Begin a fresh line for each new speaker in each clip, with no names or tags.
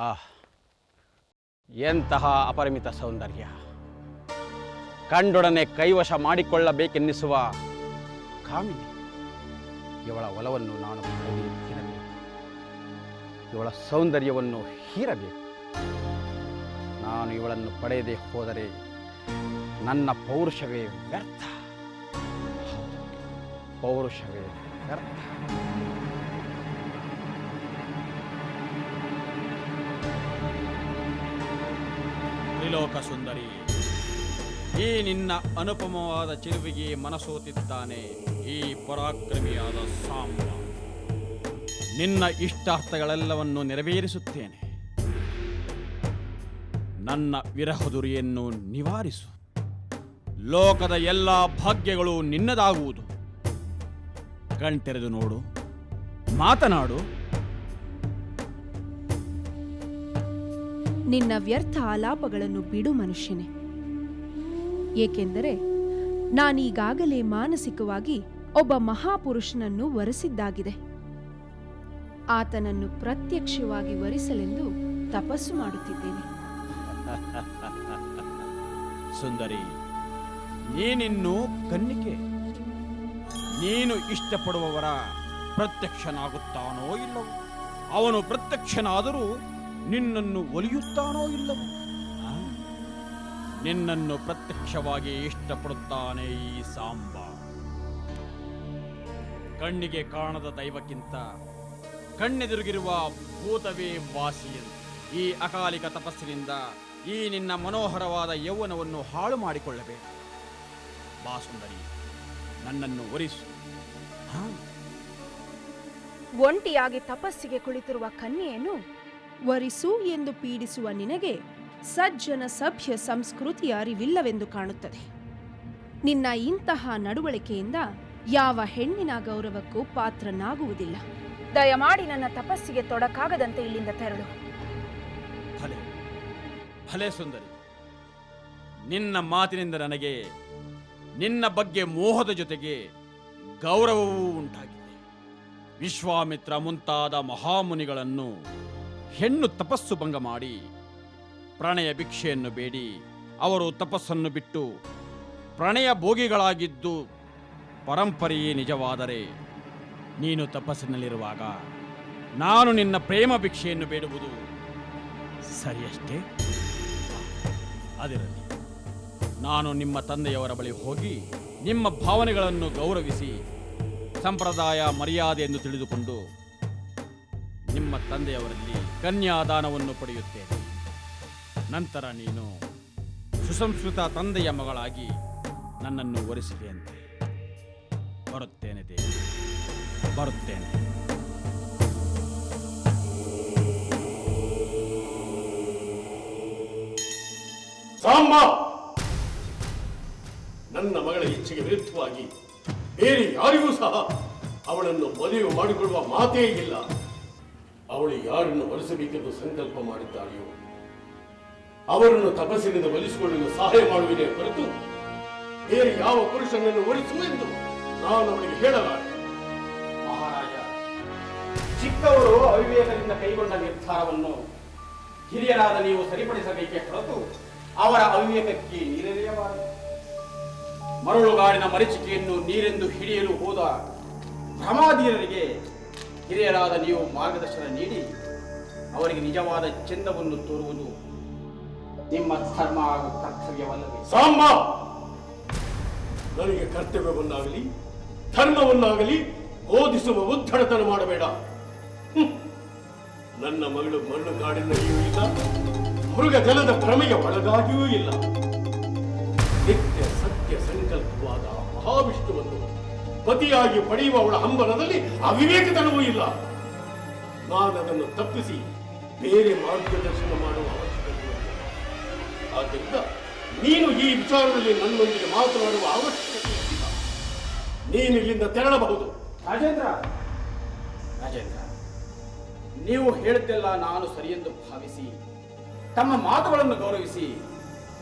ಆಹ್, ಎಂತಹ ಅಪರಿಮಿತ ಸೌಂದರ್ಯ! ಕಂಡೊಡನೆ ಕೈವಶ ಮಾಡಿಕೊಳ್ಳಬೇಕೆನ್ನಿಸುವ ಕಾಮಿನಿ. ಇವಳ ಒಲವನ್ನು ನಾನು ಪಡೆದೇ ತಿನ್ನಬೇಕು. ಇವಳ ಸೌಂದರ್ಯವನ್ನು ಹೀರಬೇಕು. ನಾನು ಇವಳನ್ನು ಪಡೆಯದೇ ಹೋದರೆ ನನ್ನ ಪೌರುಷವೇ ವ್ಯರ್ಥ. ಪೌರುಷವೇ ವ್ಯರ್ಥ. ತ್ರಿಲೋಕ ಸುಂದರಿ, ಈ ನಿನ್ನ ಅನುಪಮವಾದ ಚಿರುವಿಗೆ ಮನಸೋತಿದ್ದಾನೆ ಈ ಪರಾಕ್ರಮಿಯಾದ ಸಾಂಬ. ನಿನ್ನ ಇಷ್ಟಾರ್ಥಗಳೆಲ್ಲವನ್ನು ನೆರವೇರಿಸುತ್ತೇನೆ. ನನ್ನ ವಿರಹದುರಿಯನ್ನು ನಿವಾರಿಸು. ಲೋಕದ ಎಲ್ಲ ಭಾಗ್ಯಗಳು ನಿನ್ನದಾಗುವುದು. ಕಣ್ತೆರೆದು ನೋಡು, ಮಾತನಾಡು.
ನಿನ್ನ ವ್ಯರ್ಥ ಆಲಾಪಗಳನ್ನು ಬಿಡು ಮನುಷ್ಯನೇ. ಏಕೆಂದರೆ ನಾನೀಗಾಗಲೇ ಮಾನಸಿಕವಾಗಿ ಒಬ್ಬ ಮಹಾಪುರುಷನನ್ನು ವರಿಸಿದ್ದಾಗಿದೆ. ಆತನನ್ನು ಪ್ರತ್ಯಕ್ಷವಾಗಿ ವರಿಸಲೆಂದು ತಪಸ್ಸು ಮಾಡುತ್ತಿದ್ದೇನೆ.
ಸುಂದರಿ, ನೀನಿನ್ನೂ ಕನ್ನಿಕೆ. ನೀನು ಇಷ್ಟಪಡುವವರ ಪ್ರತ್ಯಕ್ಷನಾಗುತ್ತಾನೋ ಇಲ್ಲವೋ? ಅವನು ಪ್ರತ್ಯಕ್ಷನಾದರೂ ನಿನ್ನನ್ನು ಒಲಿಯುತ್ತಾನೋ ಇಲ್ಲವೋ? ನಿನ್ನನ್ನು ಪ್ರತ್ಯಕ್ಷವಾಗಿ ಇಷ್ಟಪಡುತ್ತಾನೆ ಈ ಸಾಂಬ. ಕಣ್ಣಿಗೆ ಕಾಣದ ದೈವಕ್ಕಿಂತ ಕಣ್ಣೆದುರಿಗಿರುವ ಭೂತವೇ ವಾಸಿಯಂತೆ. ಈ ಅಕಾಲಿಕ ತಪಸ್ಸಿನಿಂದ ಈ ನಿನ್ನ ಮನೋಹರವಾದ ಯೌವನವನ್ನು ಹಾಳು ಮಾಡಿಕೊಳ್ಳಬೇಡ. ಬಾ ಸುಂದರಿ, ನನ್ನನ್ನು ಒರಿಸು.
ಒಂಟಿಯಾಗಿ ತಪಸ್ಸಿಗೆ ಕುಳಿತಿರುವ ಕನ್ಯೆಯನ್ನು ವರಿಸು ಎಂದು ಪೀಡಿಸುವ ನಿನಗೆ ಸಜ್ಜನ ಸಭ್ಯ ಸಂಸ್ಕೃತಿಯ ಅರಿವಿಲ್ಲವೆಂದು ಕಾಣುತ್ತದೆ. ನಿನ್ನ ಇಂತಹ ನಡವಳಿಕೆಯಿಂದ ಯಾವ ಹೆಣ್ಣಿನ ಗೌರವಕ್ಕೂ ಪಾತ್ರನಾಗುವುದಿಲ್ಲ. ದಯಮಾಡಿ ನನ್ನ ತಪಸ್ಸಿಗೆ ತೊಡಕಾಗದಂತೆ ಇಲ್ಲಿಂದ ತೆರಳು.
ಭಲೆ ಭಲೆ ಸುಂದರಿ, ನಿನ್ನ ಮಾತಿನಿಂದ ನನಗೆ ನಿನ್ನ ಬಗ್ಗೆ ಮೋಹದ ಜೊತೆಗೆ ಗೌರವವೂ ಉಂಟಾಗಿದೆ. ವಿಶ್ವಾಮಿತ್ರ ಮುಂತಾದ ಮಹಾಮುನಿಗಳನ್ನು ಹೆಣ್ಣು ತಪಸ್ಸು ಭಂಗ ಮಾಡಿ ಪ್ರಣಯ ಭಿಕ್ಷೆಯನ್ನು ಬೇಡಿ ಅವರು ತಪಸ್ಸನ್ನು ಬಿಟ್ಟು ಪ್ರಣಯ ಭೋಗಿಗಳಾಗಿದ್ದು ಪರಂಪರೆಯೇ ನಿಜವಾದರೆ, ನೀನು ತಪಸ್ಸಿನಲ್ಲಿರುವಾಗ ನಾನು ನಿನ್ನ ಪ್ರೇಮ ಭಿಕ್ಷೆಯನ್ನು ಬೇಡುವುದು ಸರಿಯಷ್ಟೇ? ಅದಿರಲಿ, ನಾನು ನಿಮ್ಮ ತಂದೆಯವರ ಬಳಿ ಹೋಗಿ ನಿಮ್ಮ ಭಾವನೆಗಳನ್ನು ಗೌರವಿಸಿ ಸಂಪ್ರದಾಯ ಮರ್ಯಾದೆ ಎಂದು ತಿಳಿದುಕೊಂಡು ನಿಮ್ಮ ತಂದೆಯವರಲ್ಲಿ ಕನ್ಯಾದಾನವನ್ನು ಪಡೆಯುತ್ತೇನೆ. ನಂತರ ನೀನು ಸುಸಂಸ್ಕೃತ ತಂದೆಯ ಮಗಳಾಗಿ ನನ್ನನ್ನು ವರಿಸಿದೆಯಂತೆ. ಬರುತ್ತೇನೆ ದೇವಿ, ಬರುತ್ತೇನೆ.
ಸಾಂಬ, ನನ್ನ ಮಗಳ ಇಚ್ಛೆಗೆ ವಿರುದ್ಧವಾಗಿ ಬೇರೆ ಯಾರಿಗೂ ಸಹ ಅವಳನ್ನು ಮದುವೆ ಮಾಡಿಕೊಳ್ಳುವ ಮಾತೇ ಇಲ್ಲ. ಅವಳು ಯಾರನ್ನು ವರಿಸಬೇಕೆಂದು ಸಂಕಲ್ಪ ಮಾಡಿದ್ದಾಳೆಯೋ ಅವರನ್ನು ತಪಸ್ಸಿನಿಂದ ಒಲಿಸಿಕೊಳ್ಳಲು ಸಹಾಯ ಮಾಡುವಿನೇ ಹೊರತು ಬೇರೆ ಯಾವ ಪುರುಷನನ್ನು ವರಿಸು ಎಂದು ನಾನು ಅವಳಿಗೆ ಹೇಳಲಾರೆ.
ಮಹಾರಾಜ, ಚಿಕ್ಕವರು ಅವಿವೇಕದಿಂದ ಕೈಗೊಂಡ ನಿರ್ಧಾರವನ್ನು ಹಿರಿಯರಾದ ನೀವು ಸರಿಪಡಿಸಬೇಕೇ ಹೊರತು ಅವರ ಅವಿವೇಕಕ್ಕೆ ನೀರೆರೆಯಬಾರದು. ಮರಳುಗಾಡಿನ ಮರೀಚಿಕೆಯನ್ನು ನೀರೆಂದು ಹಿಡಿಯಲು ಹೋದ ಭ್ರಮಾಧೀರರಿಗೆ ಹಿರಿಯರಾದ ನೀವು ಮಾರ್ಗದರ್ಶನ ನೀಡಿ ಅವರಿಗೆ ನಿಜವಾದ ಚೆಂದವನ್ನು ತೋರುವುದು ನಿಮ್ಮ ಧರ್ಮ ಹಾಗೂ ಕರ್ತವ್ಯವಲ್ಲವೇ?
ಸಾಂಬ, ನನಗೆ ಕರ್ತವ್ಯವನ್ನಾಗಲಿ ಧರ್ಮವನ್ನಾಗಲಿ ಬೋಧಿಸುವ ಉದ್ಧಡತನ ಮಾಡಬೇಡ. ನನ್ನ ಮಗಳು ಮರಳುಗಾಡಿನಲ್ಲಿಯೂ ಇಲ್ಲ, ಮೃಗ ಜಲದ ಭ್ರಮೆಯ ಒಳಗಾಗಿಯೂ ಇಲ್ಲ. ನಿತ್ಯ ಸತ್ಯ ಸಂಕಲ್ಪವಾದ ಮಹಾವಿಷ್ಣುವನ್ನು ಪತಿಯಾಗಿ ಪಡೆಯುವ ಅವಳ ಹಂಬಲದಲ್ಲಿ ಅವಿವೇಕತನವೂ ಇಲ್ಲ. ನಾನದನ್ನು ತಪ್ಪಿಸಿ ಬೇರೆ ಮಾರ್ಗದರ್ಶನ ಮಾಡುವ ಅವಶ್ಯಕತೆ ಇಲ್ಲ. ಆದ್ದರಿಂದ ನೀನು ಈ ವಿಚಾರದಲ್ಲಿ ನನ್ನೊಂದಿಗೆ ಮಾತನಾಡುವ ಅವಶ್ಯಕತೆ ಇಲ್ಲ. ನೀನು ಇಲ್ಲಿಂದ ತೆರಳಬಹುದು.
ರಾಜೇಂದ್ರ, ನೀವು ಹೇಳಿದ್ದೆಲ್ಲ ನಾನು ಸರಿಯೆಂದು ಭಾವಿಸಿ ತಮ್ಮ ಮಾತುಗಳನ್ನು ಗೌರವಿಸಿ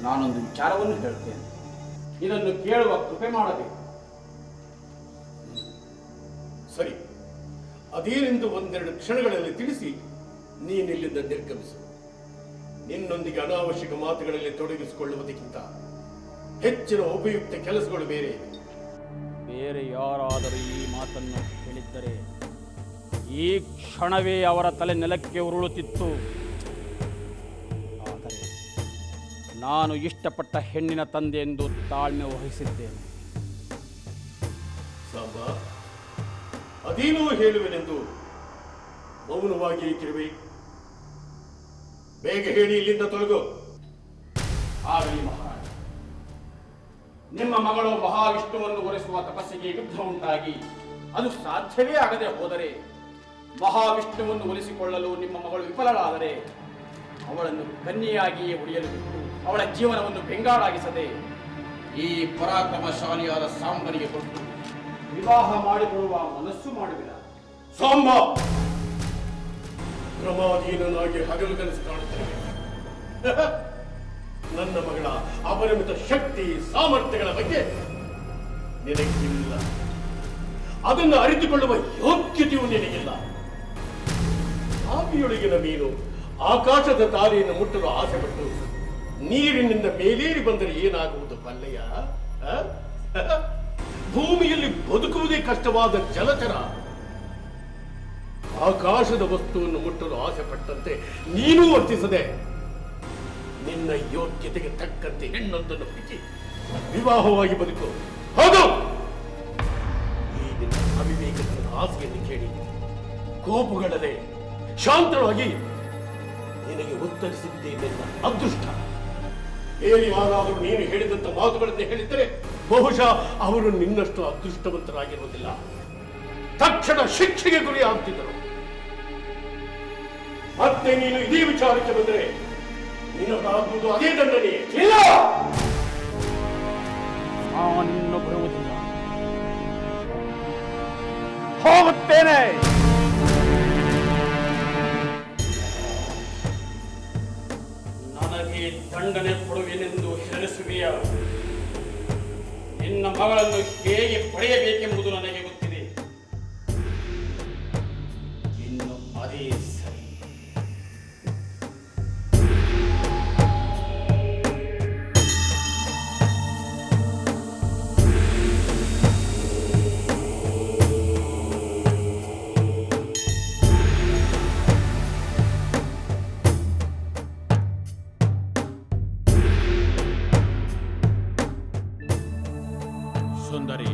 ನಾನೊಂದು ವಿಚಾರವನ್ನು ಹೇಳುತ್ತೇನೆ. ಇದನ್ನು ಕೇಳುವ ಕೃಪೆ ಮಾಡಬೇಕು.
ಸರಿ, ಅದೇನೆಂದು ಒಂದೆರಡು ಕ್ಷಣಗಳಲ್ಲಿ ತಿಳಿಸಿ ನೀನಿಲ್ಲಿಂದ ನಿರ್ಗಮಿಸು. ನಿನ್ನೊಂದಿಗೆ ಅನಾವಶ್ಯಕ ಮಾತುಗಳಲ್ಲಿ ತೊಡಗಿಸಿಕೊಳ್ಳುವುದಕ್ಕಿಂತ ಹೆಚ್ಚಿನ ಉಪಯುಕ್ತ ಕೆಲಸಗಳು ಬೇರೆ ಇವೆ.
ಬೇರೆ ಯಾರಾದರೂ ಈ ಮಾತನ್ನು ಹೇಳಿದ್ದರೆ ಈ ಕ್ಷಣವೇ ಅವರ ತಲೆ ನೆಲಕ್ಕೆ ಉರುಳುತ್ತಿತ್ತು. ಆದರೆ ನಾನು ಇಷ್ಟಪಟ್ಟ ಹೆಣ್ಣಿನ ತಂದೆ ಎಂದು ತಾಳ್ಮೆ ವಹಿಸಿದ್ದೇನೆ.
ಸಾಂಬ, ಅದೇನೋ ಹೇಳುವೆನೆಂದು ಮೌನವಾಗಿ ಏಕಿರುವೆ. ಬೇಗ ಹೇಳಿ, ಇಲ್ಲಿಂದ ತೊಲಗು.
ಆಗಲಿ ಮಹಾರಾಜ. ನಿಮ್ಮ ಮಗಳು ಮಹಾವಿಷ್ಣುವನ್ನು ಒರೆಸುವ ತಪಸ್ಸಿಗೆ ಯುದ್ಧ ಉಂಟಾಗಿ ಅದು ಸಾಧ್ಯವೇ ಆಗದೆ ಹೋದರೆ, ಮಹಾವಿಷ್ಣುವನ್ನು ಒಲಿಸಿಕೊಳ್ಳಲು ನಿಮ್ಮ ಮಗಳು ವಿಫಲಳಾದರೆ ಅವಳನ್ನು ಕನ್ಯೆಯಾಗಿಯೇ ಉಳಿಯಲು ಬಿಟ್ಟು ಅವಳ ಜೀವನವನ್ನು ಬೆಂಗಾಡಾಗಿಸದೆ ಈ ಪರಾಕ್ರಮಶಾಲಿಯಾದ ಸಾಂಬನಿಗೆ ಕೊಟ್ಟು ವಿವಾಹ ಮಾಡಿಕೊಳ್ಳುವ ಮನಸ್ಸು ಮಾಡುವಿರ?
ಸಾಂಬ, ಪ್ರಮಾದೀನನಾಗಿ ಹಗಲು ಕನಸು ಕಾಣುತ್ತೇನೆ. ನನ್ನ ಮಗಳ ಅಪರಿಮಿತ ಶಕ್ತಿ ಸಾಮರ್ಥ್ಯಗಳ ಬಗ್ಗೆ ನಿನಗಿಲ್ಲ. ಅದನ್ನು ಅರಿತುಕೊಳ್ಳುವ ಯೋಗ್ಯತೆಯೂ ನಿನಗಿಲ್ಲ. ಆವಿಯೊಳಗಿನ ಮೀನು ಆಕಾಶದ ತಾರೆಯನ್ನು ಮುಟ್ಟಲು ಆಸೆ ಪಟ್ಟು ನೀರಿನಿಂದ ಮೇಲೇರಿ ಬಂದರೆ ಏನಾಗುವುದು ಬಲ್ಲೆಯ? ಭೂಮಿಯಲ್ಲಿ ಬದುಕುವುದೇ ಕಷ್ಟವಾದ ಜಲಚರ ಆಕಾಶದ ವಸ್ತುವನ್ನು ಮುಟ್ಟಲು ಆಸೆ ಪಟ್ಟಂತೆ ನೀನೂ ವರ್ತಿಸದೆ ನಿನ್ನ ಯೋಗ್ಯತೆಗೆ ತಕ್ಕಂತೆ ಹೆಣ್ಣೊಂದನ್ನು ಹುಡುಕಿ ವಿವಾಹವಾಗಿ ಬದುಕು. ಹೌದು, ಈ ನಿನ್ನ ಅವಿವೇಕದ ಆಸೆಯನ್ನು ಕೇಳಿ ಕೋಪಗಳಲ್ಲೇ ಶಾಂತವಾಗಿ ನಿನಗೆ ಉತ್ತರಿಸಿದ್ದೇನೆಲ್ಲ ಅದೃಷ್ಟ. ಬೇರೆ ಯಾರಾದರೂ ನೀನು ಹೇಳಿದಂತ ಮಾತುಗಳನ್ನು ಹೇಳಿದ್ದರೆ ಬಹುಶಃ ಅವರು ನಿನ್ನಷ್ಟು ಅದೃಷ್ಟವಂತರಾಗಿರುವುದಿಲ್ಲ. ತಕ್ಷಣ ಶಿಕ್ಷೆಗೆ ಗುರಿಯಾಗುತ್ತಿದ್ದರು. ಮತ್ತೆ ನೀನು ಇದೇ ವಿಚಾರಕ್ಕೆ ಬಂದರೆ ನಿನಗಾಗುವುದು ಅದೇ ದಂಡನೆ.
ಇಲ್ಲ, ನಾನಿನ್ನು ಬರುವುದಿಲ್ಲ. ಹೋಗುತ್ತೇನೆ. ನನಗೆ ದಂಡನೆ ಕೊಡುವೆನೆಂದು ಹೆದರಿಸುವೆಯ? ನಿನ್ನ ಮಗಳನ್ನು ಹೇಗೆ ಪಡೆಯಬೇಕೆಂಬುದು ನನಗೆ ಗೊತ್ತಿದೆ. ಇನ್ನು ಅದೇ ಸರಿ. ಸುಂದರಿ,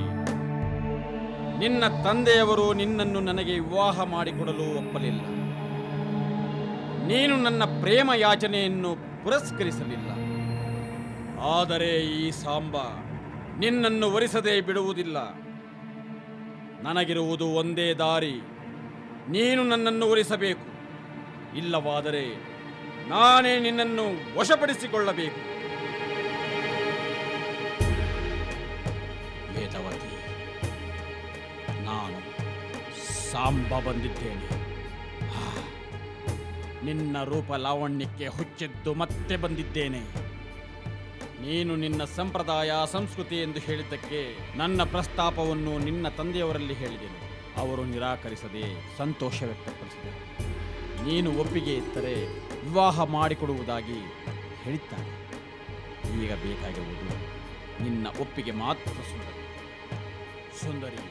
ನಿನ್ನ ತಂದೆಯವರು ನಿನ್ನನ್ನು ನನಗೆ ವಿವಾಹ ಮಾಡಿಕೊಡಲು ಒಪ್ಪಲಿಲ್ಲ. ನೀನು ನನ್ನ ಪ್ರೇಮ ಯಾಚನೆಯನ್ನು ಪುರಸ್ಕರಿಸಲಿಲ್ಲ. ಆದರೆ ಈ ಸಾಂಬ ನಿನ್ನನ್ನು ವರಿಸದೆ ಬಿಡುವುದಿಲ್ಲ. ನನಗಿರುವುದು ಒಂದೇ ದಾರಿ. ನೀನು ನನ್ನನ್ನು ವರಿಸಬೇಕು. ಇಲ್ಲವಾದರೆ ನಾನೇ ನಿನ್ನನ್ನು ವಶಪಡಿಸಿಕೊಳ್ಳಬೇಕು. ವೇದವತಿ, ನಾನು ಸಾಂಬ ಬಂದಿದ್ದೇನೆ. ನಿನ್ನ ರೂಪ ಲಾವಣ್ಯಕ್ಕೆ ಹುಚ್ಚಿದ್ದು ಮತ್ತೆ ಬಂದಿದ್ದೇನೆ. ನೀನು ನಿನ್ನ ಸಂಪ್ರದಾಯ ಸಂಸ್ಕೃತಿ ಎಂದು ಹೇಳಿದ್ದಕ್ಕೆ ನನ್ನ ಪ್ರಸ್ತಾಪವನ್ನು ನಿನ್ನ ತಂದೆಯವರಲ್ಲಿ ಹೇಳಿದೆನು. ಅವರು ನಿರಾಕರಿಸದೆ ಸಂತೋಷ ವ್ಯಕ್ತಪಡಿಸಿದರು. ನೀನು ಒಪ್ಪಿಗೆ ಇದ್ದರೆ ವಿವಾಹ ಮಾಡಿಕೊಡುವುದಾಗಿ ಹೇಳಿದ್ದಾರೆ. ಈಗ ಬೇಕಾಗಿರುವುದು ನಿನ್ನ ಒಪ್ಪಿಗೆ ಮಾತ್ರ. ಸುಂದರಿ,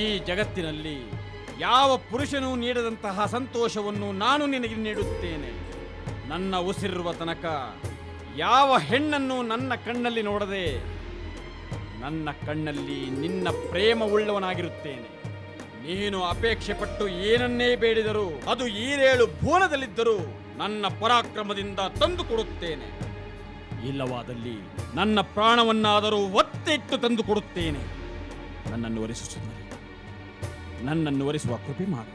ಈ ಜಗತ್ತಿನಲ್ಲಿ ಯಾವ ಪುರುಷನೂ ನೀಡದಂತಹ ಸಂತೋಷವನ್ನು ನಾನು ನಿನಗೆ ನೀಡುತ್ತೇನೆ. ನನ್ನ ಉಸಿರಿರುವ ತನಕ ಯಾವ ಹೆಣ್ಣನ್ನು ನನ್ನ ಕಣ್ಣಲ್ಲಿ ನೋಡದೆ ನನ್ನ ಕಣ್ಣಲ್ಲಿ ನಿನ್ನ ಪ್ರೇಮ ಉಳ್ಳವನಾಗಿರುತ್ತೇನೆ. ನೀನು ಅಪೇಕ್ಷೆ ಪಟ್ಟು ಏನನ್ನೇ ಬೇಡಿದರೂ ಅದು ಈರೇಳು ಭುವನದಲ್ಲಿದ್ದರೂ ನನ್ನ ಪರಾಕ್ರಮದಿಂದ ತಂದು ಕೊಡುತ್ತೇನೆ. ಇಲ್ಲವಾದಲ್ಲಿ ನನ್ನ ಪ್ರಾಣವನ್ನಾದರೂ ಒತ್ತೆಟ್ಟು ತಂದು ಕೊಡುತ್ತೇನೆ. ನನ್ನನ್ನು ವರಿಸು ಸುಂದರಿ, ನನ್ನನ್ನು ವರಿಸುವ ಕೃಪೆ ಮಾಡು.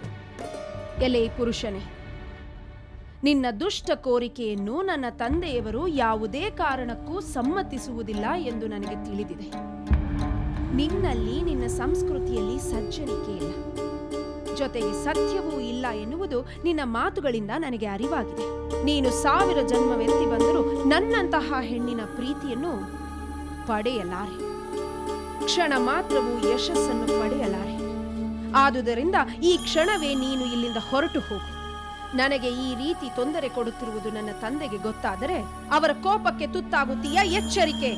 ಎಲೆ ಪುರುಷನೇ, ನಿನ್ನ ದುಷ್ಟ ಕೋರಿಕೆಯನ್ನು ನನ್ನ ತಂದೆಯವರು ಯಾವುದೇ ಕಾರಣಕ್ಕೂ ಸಮ್ಮತಿಸುವುದಿಲ್ಲ ಎಂದು ನನಗೆ ತಿಳಿದಿದೆ. ನಿನ್ನಲ್ಲಿ ನಿನ್ನ ಸಂಸ್ಕೃತಿಯಲ್ಲಿ ಸಜ್ಜನಿಕೆ ಇಲ್ಲ, ಜೊತೆಗೆ ಸತ್ಯವೂ ಇಲ್ಲ ಎನ್ನುವುದು ನಿನ್ನ ಮಾತುಗಳಿಂದ ನನಗೆ ಅರಿವಾಗಿದೆ. ನೀನು 1000 ಜನ್ಮವೆತ್ತಿ ಬಂದರೂ ನನ್ನಂತಹ ಹೆಣ್ಣಿನ ಪ್ರೀತಿಯನ್ನು ಪಡೆಯಲಾರೆ. ಕ್ಷಣ ಮಾತ್ರವೂ ಯಶಸ್ಸನ್ನು ಪಡೆಯಲಾರೆ. ಆದುದರಿಂದ ಈ ಕ್ಷಣವೇ ನೀನು ಇಲ್ಲಿಂದ ಹೊರಟು ಹೋಗು. ನನಗೆ ಈ ರೀತಿ ತೊಂದರೆ ಕೊಡುತ್ತಿರುವುದು ನನ್ನ ತಂದೆಗೆ ಗೊತ್ತಾದರೆ ಅವರ ಕೋಪಕ್ಕೆ ತುತ್ತಾಗುತ್ತೀಯಾ? ಎಚ್ಚರಿಕೆ.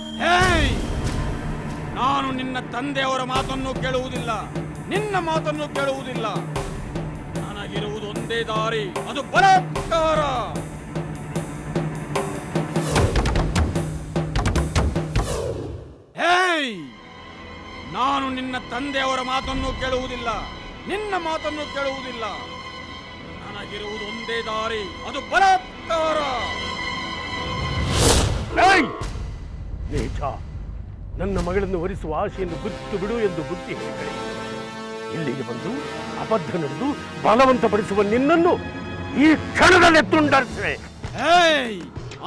ನಾನು ನಿನ್ನ ತಂದೆಯವರ ಮಾತನ್ನು ಕೇಳುವುದಿಲ್ಲ, ನಿನ್ನ ಮಾತನ್ನು ಕೇಳುವುದಿಲ್ಲ. ನನಗಿರುವುದು ಒಂದೇ ದಾರಿ, ಅದು ಬಲಾತ್ಕಾರ. ನಾನು ನಿನ್ನ ತಂದೆಯವರ ಮಾತನ್ನು ಕೇಳುವುದಿಲ್ಲ, ನಿನ್ನ ಮಾತನ್ನು ಕೇಳುವುದಿಲ್ಲ. ನನಗಿರುವುದು ಒಂದೇ ದಾರಿ, ಅದು ಬಲಾತ್ಕಾರ.
ನೀಚ, ನನ್ನ ಮಗಳನ್ನು ವರಿಸುವ ಆಶೆಯನ್ನು ಬಿಟ್ಟು ಬಿಡು ಎಂದು ಬುದ್ಧಿ ಹೇಳಿದರೆ ಇಲ್ಲಿಗೆ ಬಂದು ಅಬದ್ಧ ನಡೆದು ಬಲವಂತಪಡಿಸುವ ನಿನ್ನನ್ನು ಈ ಕ್ಷಣದಲ್ಲೇ ತುಂಡರಿಸುವೆ.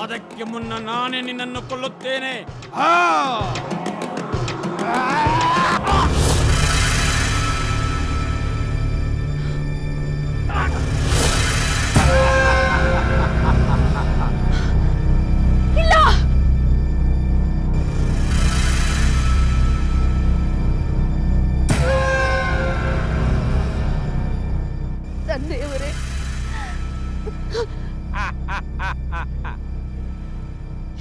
ಅದಕ್ಕೆ ಮುನ್ನ ನಾನೇ ನಿನ್ನನ್ನು ಕೊಲ್ಲುತ್ತೇನೆ.
ತಂದೆಯವರೇ,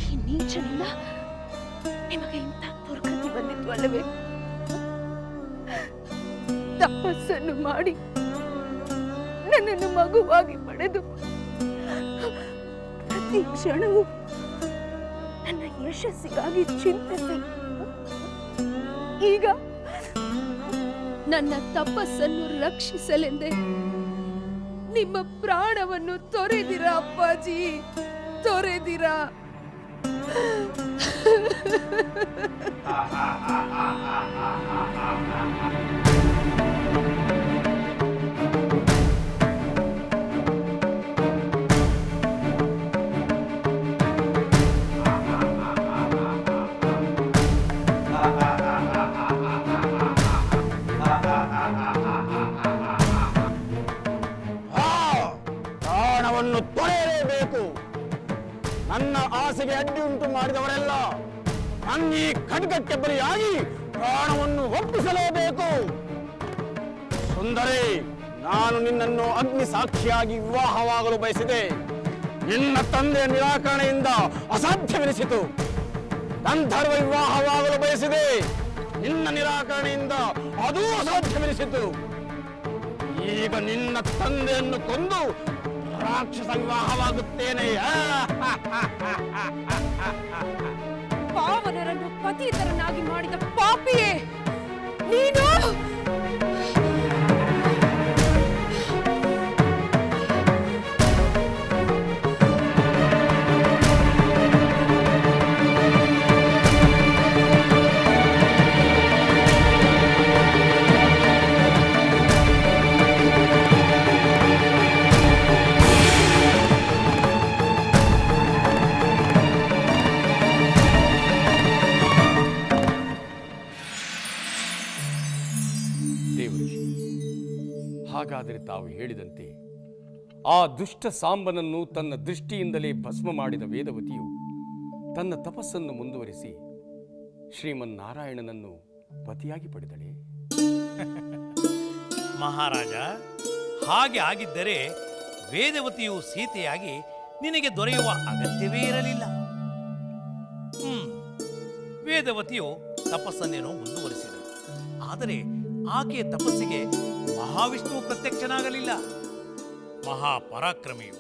ಈ ನೀಚನಿಂದ ನಿಮಗೆ ಇಂಥ ದುರ್ಗತಿ ಬಂದಿತ್ತು ಅಲ್ಲವೇ? ತಪಸ್ಸನ್ನು ಮಾಡಿ ನನ್ನನ್ನು ಮಗುವಾಗಿ ಪಡೆದು ಪ್ರತಿ ಕ್ಷಣವೂ ನನ್ನ ಯಶಸ್ಸಿಗಾಗಿ ಚಿಂತಿಸಿ ಈಗ ನನ್ನ ತಪಸ್ಸನ್ನು ರಕ್ಷಿಸಲೆಂದೇ ನಿಮ್ಮ ಪ್ರಾಣವನ್ನು ತೊರೆದಿರ ಅಪ್ಪಾಜಿ, ತೊರೆದಿರ.
ಪ್ರಾಣವನ್ನು ತೊರೆಯಲೇಬೇಕು. ನನ್ನ ಆಸೆಗೆ ಅಡ್ಡಿ ಉಂಟು ಮಾಡಿದವರೆಲ್ಲ ನನ್ನ ಈ ಖಡ್ಗಕ್ಕೆ ಬಲಿಯಾಗಿ ಪ್ರಾಣವನ್ನು ಒಪ್ಪಿಸಲೇಬೇಕು. ಸುಂದರಿ, ನಾನು ನಿನ್ನನ್ನು ಅಗ್ನಿ ಸಾಕ್ಷಿಯಾಗಿ ವಿವಾಹವಾಗಲು ಬಯಸಿದೆ. ನಿನ್ನ ತಂದೆಯ ನಿರಾಕರಣೆಯಿಂದ ಅಸಾಧ್ಯವೆನಿಸಿತು. ಗಂಧರ್ವ ವಿವಾಹವಾಗಲು ಬಯಸಿದೆ. ನಿನ್ನ ನಿರಾಕರಣೆಯಿಂದ ಅದೂ ಅಸಾಧ್ಯವೆನಿಸಿತು. ಈಗ ನಿನ್ನ ತಂದೆಯನ್ನು ಕೊಂದು ರಾಕ್ಷಸ ವಿವಾಹವಾಗುತ್ತೇನೆ.
ಪಾವನರನ್ನು ಪತಿತರನ್ನಾಗಿ ಮಾಡಿದ ಪಾಪಿಯೇ ನೀನು.
ಹಾಗಾದರೆ ತಾವು ಹೇಳಿದಂತೆ ಆ ದುಷ್ಟ ಸಾಂಬನನ್ನು ತನ್ನ ದೃಷ್ಟಿಯಿಂದಲೇ ಭಸ್ಮ ಮಾಡಿದ ವೇದವತಿಯು ತನ್ನ ತಪಸ್ಸನ್ನು ಮುಂದುವರಿಸಿ ಶ್ರೀಮನ್ನಾರಾಯಣನನ್ನು ಪತಿಯಾಗಿ ಪಡೆದಳೆ.
ಮಹಾರಾಜ, ಹಾಗೆ ಆಗಿದ್ದರೆ ವೇದವತಿಯು ಸೀತೆಯಾಗಿ ನಿನಗೆ ದೊರೆಯುವ ಅಗತ್ಯವೇ ಇರಲಿಲ್ಲ. ವೇದವತಿಯು ತಪಸ್ಸನ್ನೇನೋ ಮುಂದುವರಿಸಿದಳು. ಆದರೆ ಆಕೆಯ ತಪಸ್ಸಿಗೆ ಮಹಾವಿಷ್ಣು ಪ್ರತ್ಯಕ್ಷನಾಗಲಿಲ್ಲ. ಮಹಾಪರಾಕ್ರಮಿಯು,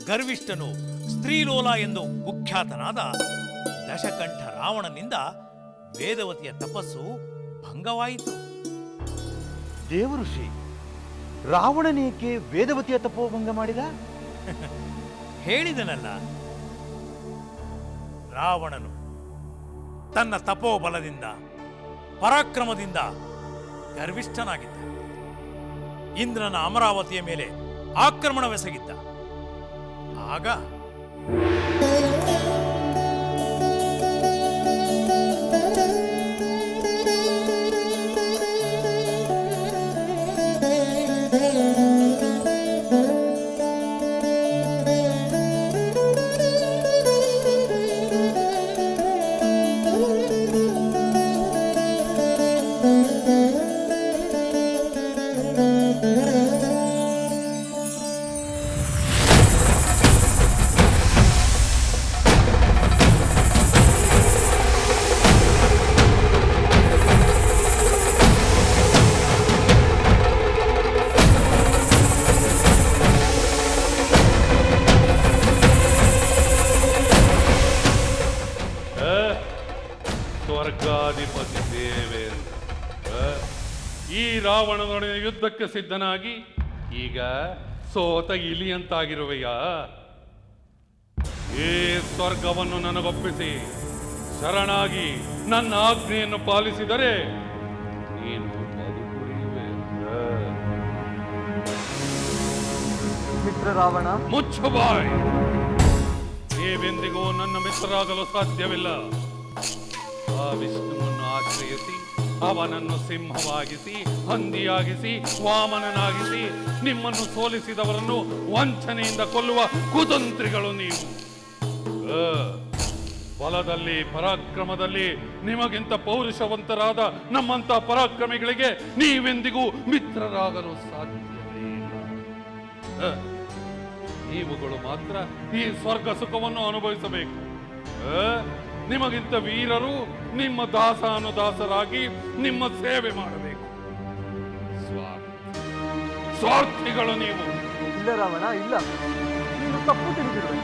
ಗರ್ವಿಷ್ಠನು, ಸ್ತ್ರೀಲೋಲ ಎಂದು ಕುಖ್ಯಾತನಾದ ದಶಕಂಠ ರಾವಣನಿಂದ ವೇದವತಿಯ ತಪಸ್ಸು ಭಂಗವಾಯಿತು.
ದೇವಋಷಿ, ರಾವಣನೇಕೆ ವೇದವತಿಯ ತಪೋಭಂಗ ಮಾಡಿದ?
ಹೇಳಿದನಲ್ಲ, ರಾವಣನು ತನ್ನ ತಪೋಬಲದಿಂದ, ಪರಾಕ್ರಮದಿಂದ ಗರ್ವಿಷ್ಠನಾಗಿದ್ದ. ಇಂದ್ರನ ಅಮರಾವತಿಯ ಮೇಲೆ ಆಕ್ರಮಣವೆಸಗಿದ್ದ. ಆಗ
ರಾವಣನೊಡನೆ ಯುದ್ಧಕ್ಕೆ ಸಿದ್ಧನಾಗಿ ಈಗ ಸೋತ ಇಲಿಯಂತಾಗಿರುವೆಯಾ? ಈ ಸ್ವರ್ಗವನ್ನು ನನಗೊಪ್ಪಿಸಿ ಶರಣಾಗಿ ನನ್ನ ಆಜ್ಞೆಯನ್ನು ಪಾಲಿಸಿದರೆ ನೀನು ಬದುಕುಳಿಯುವೆ.
ಮಿತ್ರ ರಾವಣ,
ಮುಚ್ಚು ಬಾಯ್. ನೀವೆಂದಿಗೂ ನನ್ನ ಮಿತ್ರರಾಗಲು ಸಾಧ್ಯವಿಲ್ಲ. ಆ ವಿಷ್ಣುವನ್ನು ಆಶ್ರಯಿಸಿ ಅವನನ್ನು ಸಿಂಹವಾಗಿಸಿ, ಹಂದಿಯಾಗಿಸಿ, ವಾಮನನಾಗಿಸಿ ನಿಮ್ಮನ್ನು ಸೋಲಿಸಿದವರನ್ನು ವಂಚನೆಯಿಂದ ಕೊಲ್ಲುವ ಕುತಂತ್ರಿಗಳು ನೀವು. ಬಲದಲ್ಲಿ ಪರಾಕ್ರಮದಲ್ಲಿ ನಿಮಗಿಂತ ಪೌರುಷವಂತರಾದ ನಮ್ಮಂತ ಪರಾಕ್ರಮಿಗಳಿಗೆ ನೀವೆಂದಿಗೂ ಮಿತ್ರರಾಗಲು ಸಾಧ್ಯವೇ ಇಲ್ಲ. ನೀವುಗಳು ಮಾತ್ರ ಈ ಸ್ವರ್ಗ ಸುಖವನ್ನು ಅನುಭವಿಸಬೇಕು. ನಿಮಗಿಂತ ವೀರರು ನಿಮ್ಮ ದಾಸಾನುದಾಸರಾಗಿ ನಿಮ್ಮ ಸೇವೆ ಮಾಡಬೇಕು. ಸ್ವಾರ್ಥಿಗಳು ನೀವು.
ಇಲ್ಲ ರಾವಣ, ಇಲ್ಲ, ನೀನು ತಪ್ಪು ತಿಳಿದಿರುವೆ.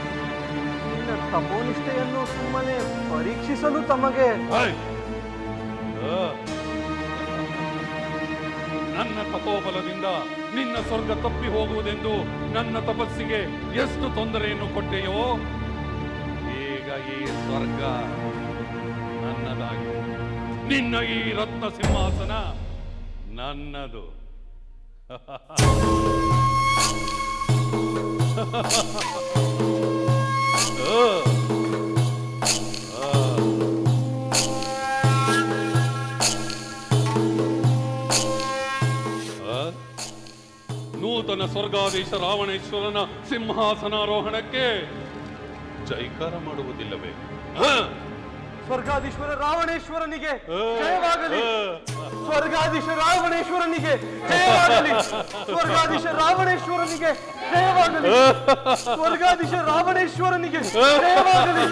ನಿನ್ನ ತಪೋನಿಷ್ಠೆಯನ್ನು ಸುಮ್ಮನೆ ಪರೀಕ್ಷಿಸಲು ತಮಗೆ
ನನ್ನ ತಪೋಬಲದಿಂದ ನಿನ್ನ ಸ್ವರ್ಗ ತಪ್ಪಿ ಹೋಗುವುದೆಂದು ನನ್ನ ತಪಸ್ಸಿಗೆ ಎಷ್ಟು ತೊಂದರೆಯನ್ನು ಕೊಟ್ಟೆಯೋ, ಈಗ ಈ ಸ್ವರ್ಗ ನನ್ನದಾಗಿದೆ. ನಿನ್ನ ಈ ರತ್ನ ಸಿಂಹಾಸನ ನನ್ನದು. ನೂತನ ಸ್ವರ್ಗಾಧೀಶ ರಾವಣೇಶ್ವರನ ಸಿಂಹಾಸನಾರೋಹಣಕ್ಕೆ ಜೈಕಾರ ಮಾಡುವುದಿಲ್ಲವೇ?
ಸ್ವರ್ಗಾಧೀಶ್ವರ ರಾವಣೇಶ್ವರನಿಗೆ ಜಯವಾಗಲಿ. ಸ್ವರ್ಗಾಧೀಶ ರಾವಣೇಶ್ವರನಿಗೆ ಜಯವಾಗಲಿ. ಸ್ವರ್ಗಾಧೀಶ ರಾವಣೇಶ್ವರನಿಗೆ ಜಯವಾಗಲಿ. ಸ್ವರ್ಗಾಧೀಶ ರಾವಣೇಶ್ವರನಿಗೆ ಜಯವಾಗಲಿ.